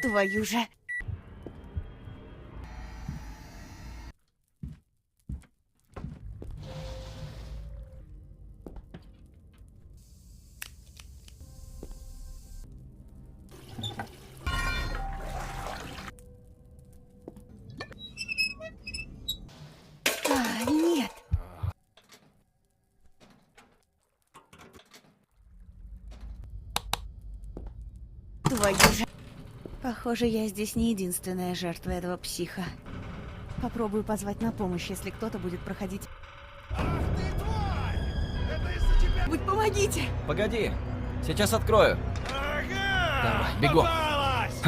Твою же. Нет. Твою же. Похоже, я здесь не единственная жертва этого психа. Попробую позвать на помощь, если кто-то будет проходить. Ах ты тварь! Это из-за тебя... Будь помогите! Погоди, сейчас открою. Ага! Давай, бегом. Попал!